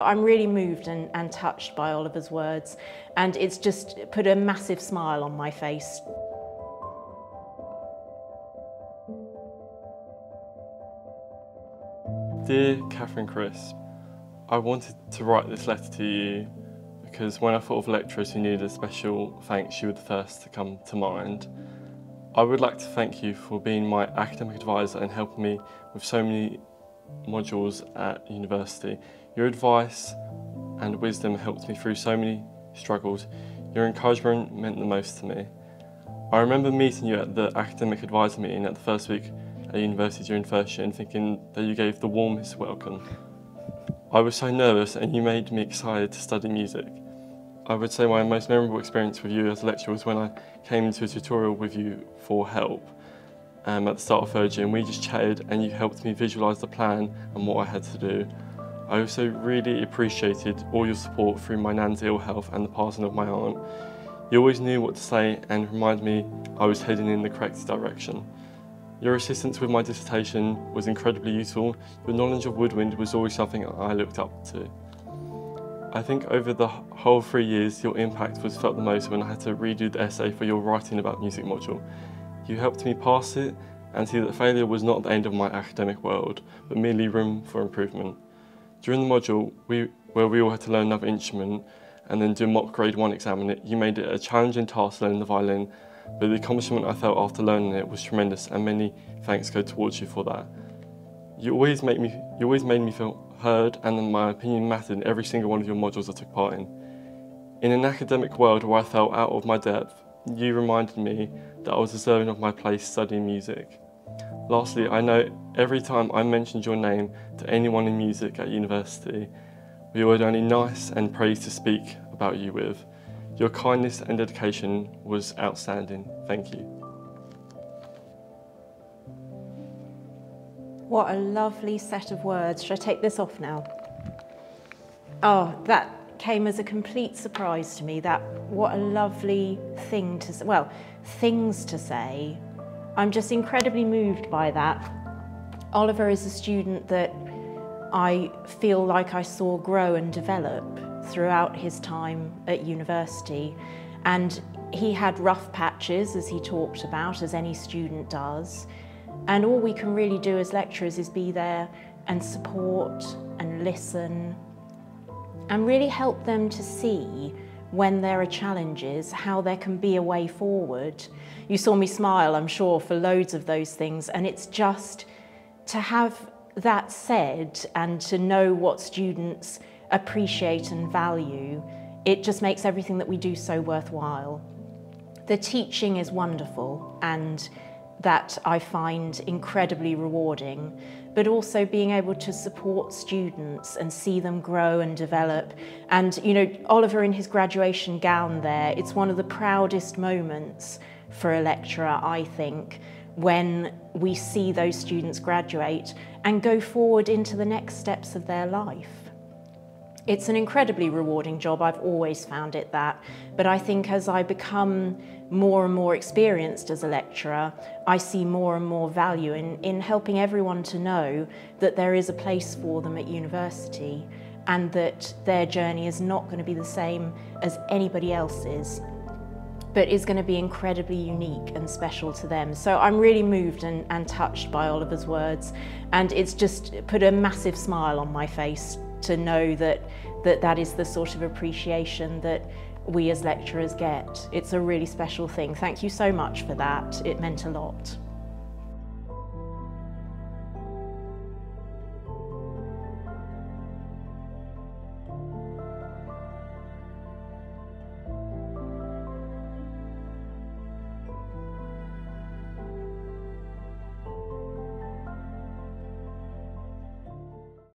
I'm really moved and touched by Oliver's words, and it's just put a massive smile on my face. Dear Catherine Crisp, I wanted to write this letter to you because when I thought of lecturers who needed a special thanks, you were the first to come to mind. I would like to thank you for being my academic advisor and helping me with so many modules at university. Your advice and wisdom helped me through so many struggles. Your encouragement meant the most to me. I remember meeting you at the academic advisor meeting at the first week at university during first year and thinking that you gave the warmest welcome. I was so nervous and you made me excited to study music. I would say my most memorable experience with you as a lecturer was when I came into a tutorial with you for help at the start of third year, and we just chatted and you helped me visualise the plan and what I had to do. I also really appreciated all your support through my nan's ill health and the passing of my aunt. You always knew what to say and reminded me I was heading in the correct direction. Your assistance with my dissertation was incredibly useful. Your knowledge of woodwind was always something I looked up to. I think over the whole 3 years, your impact was felt the most when I had to redo the essay for your writing about music module. You helped me pass it and see that failure was not the end of my academic world, but merely room for improvement. During the module, where we all had to learn another instrument and then do a mock grade 1 exam in it, you made it a challenging task learning the violin, but the accomplishment I felt after learning it was tremendous, and many thanks go towards you for that. You always made me feel heard, and my opinion mattered in every single one of your modules I took part in. In an academic world where I felt out of my depth, you reminded me that I was deserving of my place studying music. Lastly, I know every time I mentioned your name to anyone in music at university, we were only nice and praise to speak about you with. Your kindness and dedication was outstanding. Thank you. What a lovely set of words. Should I take this off now? Oh, that came as a complete surprise to me. What a lovely thing to say. Well, things to say. I'm just incredibly moved by that. Oliver is a student that I feel like I saw grow and develop throughout his time at university. And he had rough patches, as he talked about, as any student does. And all we can really do as lecturers is be there and support and listen and really help them to see when there are challenges, how there can be a way forward. You saw me smile, I'm sure, for loads of those things, and it's just to have that said and to know what students appreciate and value, it just makes everything that we do so worthwhile. The teaching is wonderful, and that I find incredibly rewarding, but also being able to support students and see them grow and develop. And you know, Oliver in his graduation gown there, it's one of the proudest moments for a lecturer, I think, when we see those students graduate and go forward into the next steps of their life. It's an incredibly rewarding job, I've always found it that, but I think as I become more and more experienced as a lecturer, I see more and more value in helping everyone to know that there is a place for them at university and that their journey is not going to be the same as anybody else's, but is going to be incredibly unique and special to them. So I'm really moved and touched by Oliver's words, and it's just put a massive smile on my face to know that is the sort of appreciation that we as lecturers get. It's a really special thing. Thank you so much for that. It meant a lot.